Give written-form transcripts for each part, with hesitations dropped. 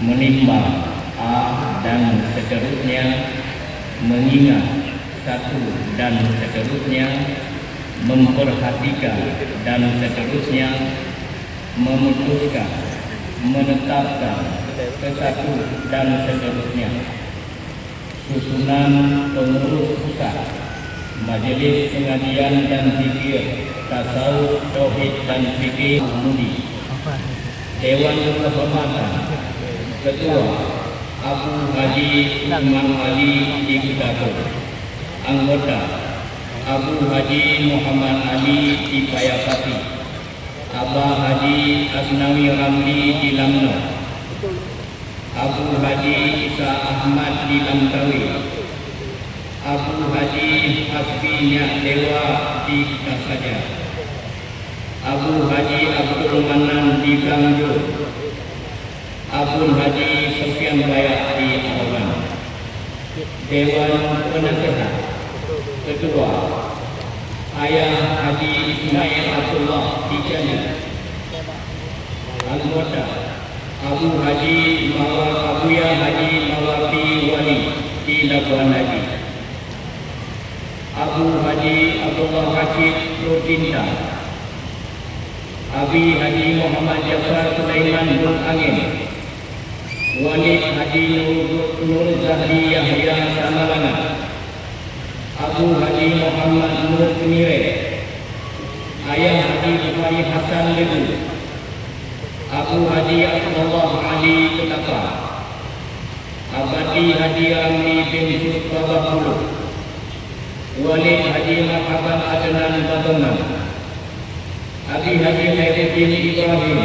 menimbang A dan seterusnya, mengingat satu dan seterusnya, memperhatikan dan seterusnya, memutuskan, menetapkan, kesatu dan seterusnya. Susunan pengurus pusat Majelis Pengajian dan Zikir Tasawuf Tauhid dan Fikih Mudi. Dewan Kehormatan Ketua Abu Haji Imam Ali di Kudago. Anggota Abu Haji Muhammad Ali di Payapati, Abah Haji Asnawi Ramli di Lamno, Abu Haji Isa Ahmad di Langkawi, Abu Haji Hasbi Nyak Dewa di Kasaja, Abu Haji Abdul Manan di Gangjo, Abu Haji Sofyan Bayak di Awan. Dewan Penasehat Ketua Ayah Haji Ismail Abdullah di Jambi. Anggota Abu Haji Abuya Haji Mawafi Wali di Labuan Haji, Abu Haji Abdullah Rashid Rodinda, Abi Haji Muhammad Jafar Sulaiman Nur Angin, Walid Haji Nur Zahdi Yahya Samalangan, Abu Haji Muhammad Nur Penire, Ayah Haji Bukhari Hasan Lebu, Abu Haji Abdullah Ali Ketapa, Abadi Haji Ramli bin Yusuf Babakulu, Walid Haji Mahaban Adnan Babangan, Abi Haji Khairuddin Ibrahim,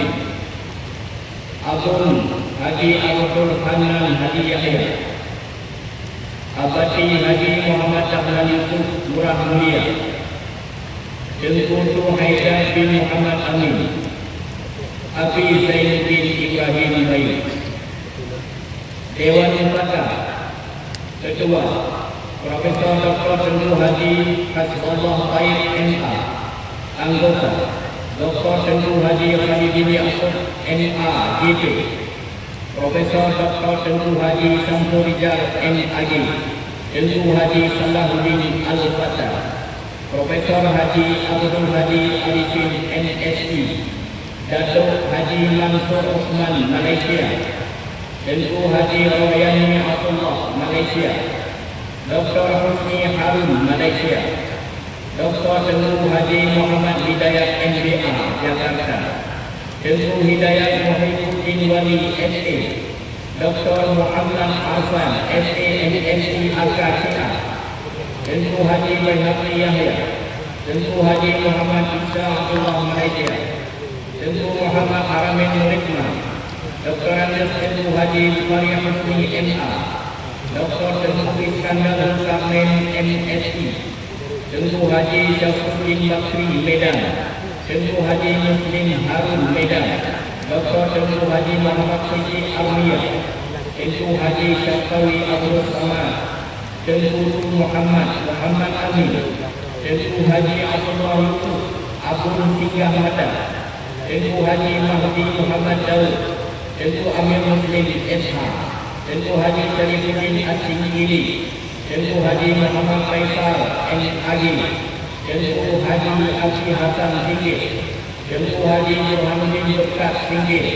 Abun Haji Abdul Hanan Haji Yahya, Abadi Haji Muhammad Dahlan Yusuf Murah Mulia, Tengku Haidar bin Muhammad Amin, Abi Zainuddin Ibrahim Bayu. Dewan Lembaga Ketua Profesor Dr. Tengku Haji Hasbullah Baik MA. Anggota Dr. Tengku Haji Khalidin Yaakob MA GP, Profesor Dr. Tengku Haji Samsul Rijal MAG, Tengku Haji Salahuddin Al-Fatah, Profesor Haji Abdul Haji Arifin MSI, Datuk Haji Mansur Osman Malaysia, Tengku Haji Royani Abdullah Malaysia, Dr. Husni Harun Malaysia, Dr. Tengku Haji Muhammad Hidayat MBA Jakarta, Tengku Hidayat Muhyiddin Wali SA, Dr. Muhammad Arfan SA MSI AKCA, Tengku Haji Bayhaqi Yahya, Tengku Haji Muhammad Isa Abdullah Malaysia, Tengku Muhammad Haramin Nurikma, Dr. Tengku Haji Maria Husni MA, Dr. Tengku Iskandar Kamen MSI, Tengku Haji Syafuddin Bakri Medan, Tengku Haji Muslim Harun Medan, Dr. Tengku Haji Muhammad Siddiq Armia, Tengku Haji Syafawi Abdul Samad, Tengku Muhammad Amin, Tengku Haji Abdullah Yusuf Abdul Singgah Mada, Tengku Haji Mahdi Muhammad Daud, Tengku Amir Muslim SH, Tengku Haji Syarifuddin As-Singgiri, Tengku Haji Muhammad Faisal MAG, Tengku Haji Abdi Hasan Singgir, Tengku Haji Burhanuddin Berkat Singgir,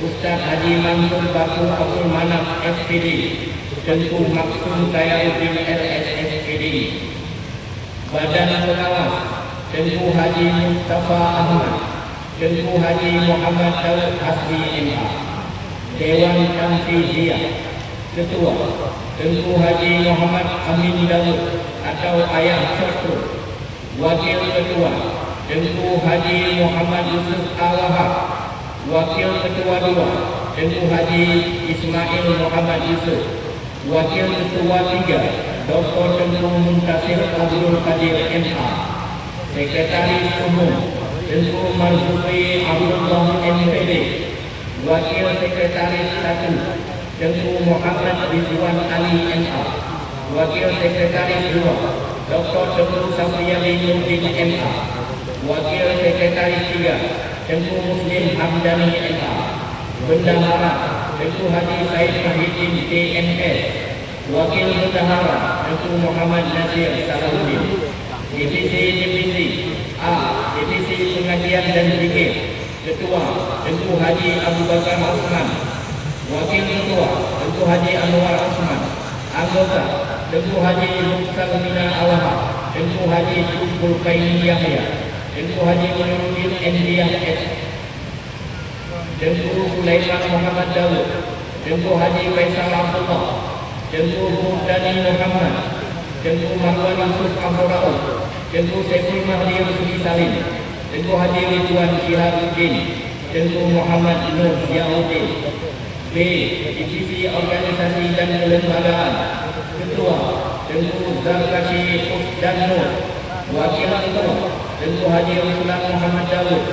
Ustaz Haji Mansur Bakul Abdul Manaf SPD, Tengku Maksum Tayauddin LSSPD. Badan Pengawas Tengku Haji Mustafa Ahmad, Tengku Haji Muhammad Daud Hasbi MA. Dewan Tanfiziyah Ketua Tengku Haji Muhammad Amin Daud atau Ayah Sostro. Wakil Ketua Tengku Haji Muhammad Yusuf Al-Wahab. Wakil Ketua 2 Tengku Haji Ismail Muhammad Yusuf. Wakil Ketua 3 Dr. Tengku Muntasir Abdul Qadir MA. Sekretaris Umum Tengku Marzuki Abdullah MPD. Wakil Sekretaris 1 Tengku Muhammad Rizwan Ali MA. Wakil Sekretaris 2 Dr. Tengku Safiyali Nurdin MA. Wakil Sekretaris 3 Tengku Muslim Hamdani MA. Bendahara Tengku Haji Said Mahidin TNS. Wakil Bendahara Tengku Muhammad Nasir Salahuddin. Divisi A, Divisi Pengajian dan Zikir. Ketua Tengku Haji Abu Bakar Osman. Wakil Ketua Tengku Haji Anwar Osman. Anggota Tengku Haji Mukhtar Mina Awahab. Tengku Haji Tungkul Kaini Yahya. Tengku Haji Munirudin Endiyah S. Tengku Sulaiman Muhammad Dawud. Tengku Haji Faisal Abdullah. Tengku Murdani Muhammad. Tengku Marwan Yusuf Abdurra'uf. Tengku Saiful Mahdi Rusli Salim. Tengku Haji Ridwan Syihabuddin. Tengku Muhammad Nur Yahuddin. B. Divisi Organisasi dan Kelembagaan. Ketua Tengku Zarkashi Usdan Nur. Wakil Ketua Tengku Haji Ruslan Muhammad Dawud.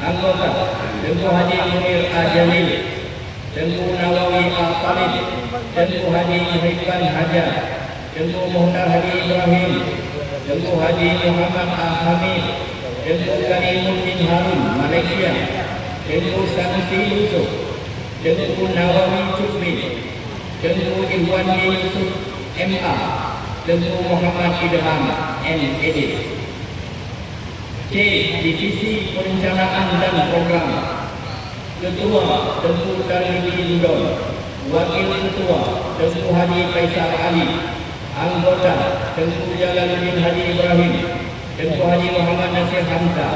Anggota Tengku Haji Munir Ajalil. Tengku Nawawi Al-Khalid. Tengku Haji Muhibban Hajar. Tengku Muhtar Haji Ibrahim. Tengku Haji Muhammad Al-Hamid. Tengku Karimuddin Harun Malaysia. Tengku Sanusi Yusuf. Tengku Nawawi Cukmi. Tengku Ikhwan Yusuf MA. Tengku Muhammad Idham NED. C. Divisi Perencanaan dan Program. Ketua Tengku Tarmizi Ludon. Wakil Ketua Tengku Haji Faisal Ali. Anggota Tengku Jalaluddin Haji Ibrahim. Tengku Haji Muhammad Nasir Hamzah.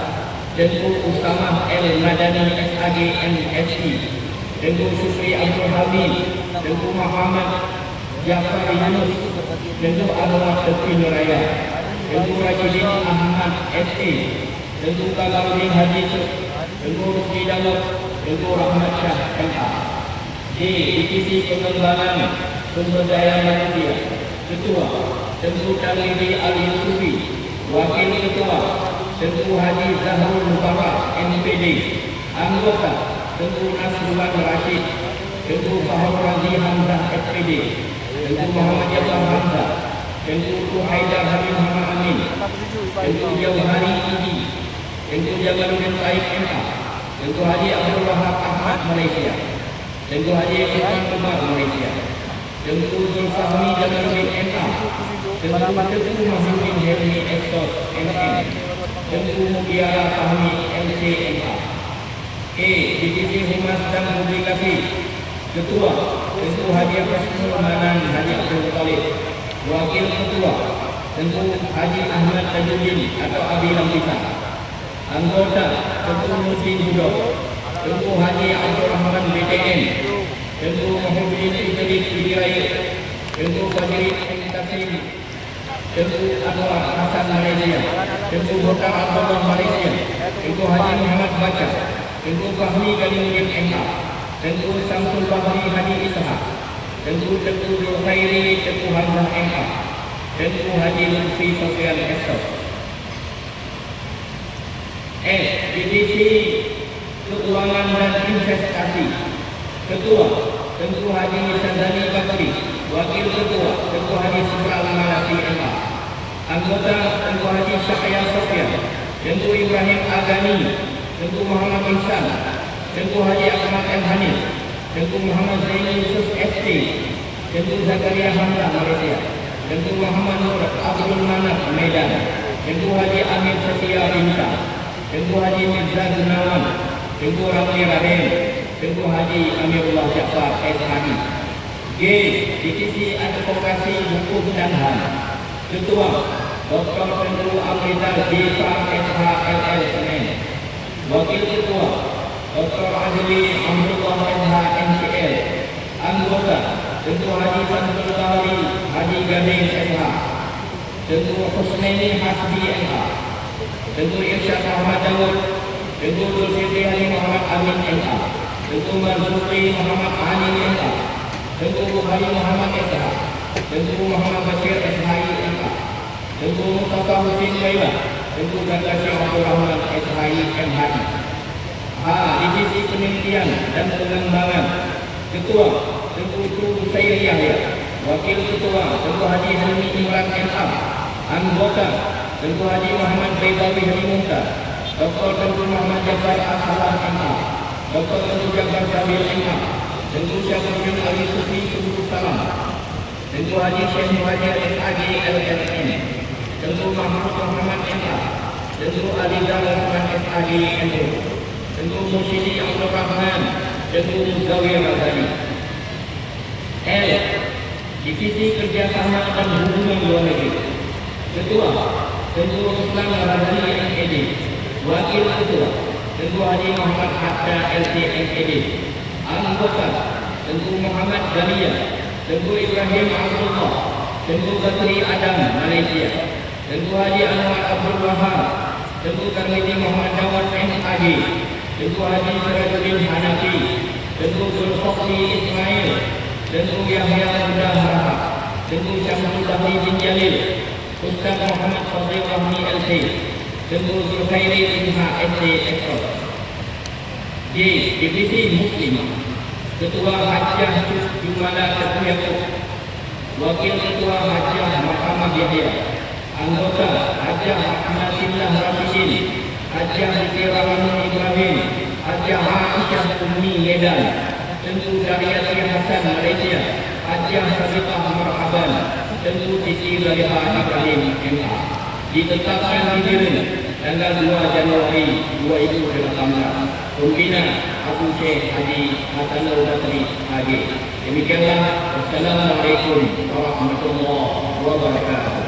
Tengku Usamah L Madani SAG MSI. Tengku Syukri Abdul Hamid. Tengku Muhammad Jafar Yunus. Tengku Anwar Tepi Nuraya. Tengku Rajidin Ahmad SE. Tengku Kamaluddin Haji Cuk. Tengku Rusdi Dawud. Tengku Rahmat Shah MA. D. Divisi Pengembangan Sumber Daya Manusia. Ketua Tengku Tarmizi Al-Yusufi. Wakil Ketua Tengku Haji Zahrul Mubarak NPD. Anggota Tengku Nasrullah Rashid. Tengku Fahur Razi Hamzah SPD. Tengku Muhammad Jafar Hamzah. Tengku Haidar Habib Muhammad Amin. Tengku Jauhari Idi. Tengku Jamaluddin Said MA. Tengku Haji Abdul Wahab Ahmad Malaysia. Tengku Haji Ikhwan Umar Malaysia. Tengku Zulfahmi Jamaluddin MA. Tengku Mahmudin Helmi Eksos MN. Tengku Mugiara Fahmi MCMA. E. Divisi Humas dan Publikasi. Ketua Tengku Haji Fasmul Manan Haji Abdul Talib. Wakil Ketua Tengku Haji Ahmad Tajuddin atau Abi Lampisan. Anggota Tengku Muhsin Hudo. Tengku Haji Abdul Rahman BTN. Tengku Muhyiddin Idris Widiraya. Tengku Fajri Tasim. Tengku Anwar Hasan Malaysia. Tengku Bukar Abdullah Malaysia. Tengku Haji Muhammad Baca. Tengku Fahmi Kalimuddin MA. Tengku Samsul Fahmi Haji Ishaq. Tengku Khairi Tengku Hamzah MA. Tengku Haji Lutfi Sofyan Esok. S. Divisi Keuangan dan Investasi. Ketua Tengku Haji Sandani Bakri. Wakil Ketua Tengku Haji Subral Malasi MA. Anggota Tengku Haji Syahya Sofyan. Tengku Ibrahim Agani. Tengku Muhammad Ihsan. Tengku Haji Ahmad M. Hanif. Tengku Muhammad Zaini Yusuf ST. Tengku Zakaria Hamzah Malaysia. Tengku Muhammad Nur Abdul Manaf Medan. Tengku Haji Amir Setia Bintang. Tengku Haji Mirza Gunawan. Tengku Ramli Raden. Tengku Haji Amirullah Jafar SHI. G. Divisi Advokasi Hukum dan HAM. Ketua Dr. Tengku Amrizal Dipa SHLL Semen. Wakil Ketua Dr. Azli Amrullah SH NCL. Anggota Tengku Haji Samsul Bahari Haji Gading SH. Tengku Husnaini Hasbi MH. Tengku Irsyad Muhammad Dawud. Tengku Zulkifli Ali Muhammad Amin MH. Tengku Marzuli Muhammad Ali MH. Tengku Bukhari Muhammad SH. Tengku Muhammad Bashir SHI MH. Tengku Mustafa Husin Baila. Tengku Gargasi Abdul Rahman SHI MHI. H. Divisi Penelitian dan Pengembangan. Ketua Tengku Husain Yahya. Wakil Ketua Tengku Haji Helmi Imran MA. Anggota Tengku Haji Muhammad Baidawi Halimungka. Dr. Tengku Muhammad Jafar Al-Halam MA. Dr. Tengku Jabar Sabil MA, Tengku Syafruddin Ali Sufi Subul Salam, Tengku Haji Syekh Muhajir SAG LLM, Tengku Mahmud Muhammad MA, Tengku Ali Rahman SAG MO, Tengku Musyidi Abdul Rahman, Tengku Muzawir Razali. L. Divisi Kerjasama dan Hubungan Luar Negeri. Ketua Tengku Ruslan Razali MAD. Wakil Ketua Tengku Haji Muhammad Hatta LC MAD. Anggota Tengku Muhammad Galia, Tengku Ibrahim Abdullah, Tengku Batri Adam Malaysia, Tengku Haji Anwar Abdul Wahab, Tengku Tarmiji Muhammad Dawat MAG, Tengku Haji Sirajuddin Hanafi, Tengku Zulfaqi Ismail, Tengku Yahya Muda Harahap, Tengku Syamsul Dahri bin Jalil, Ustaz Muhammad Fadil Rahmi LC, Tengku Zulkhairi Inha SD Ekor. J. Divisi Muslimah. Ketua Hajjah Jumala Ketua, Wakil Ketua Hajjah Mahkamah Yahya, Anggota Hajjah Ahmadillah Rasidin, Hajjah Zikirawan Ibrahim, Hajjah Aisyah Ummi Medan, Tengku Daryati Hasan Malaysia, Hajjah Sabitah Marhaban, Tengku Siti Zaliha Ibrahim MA. Ditetapkan di Biren tanggal 2 Januari 2018. Pembina Abu Syekh Haji Hasanul Basri AG. Demikianlah. Wassalamualaikum warahmatullahi wabarakatuh.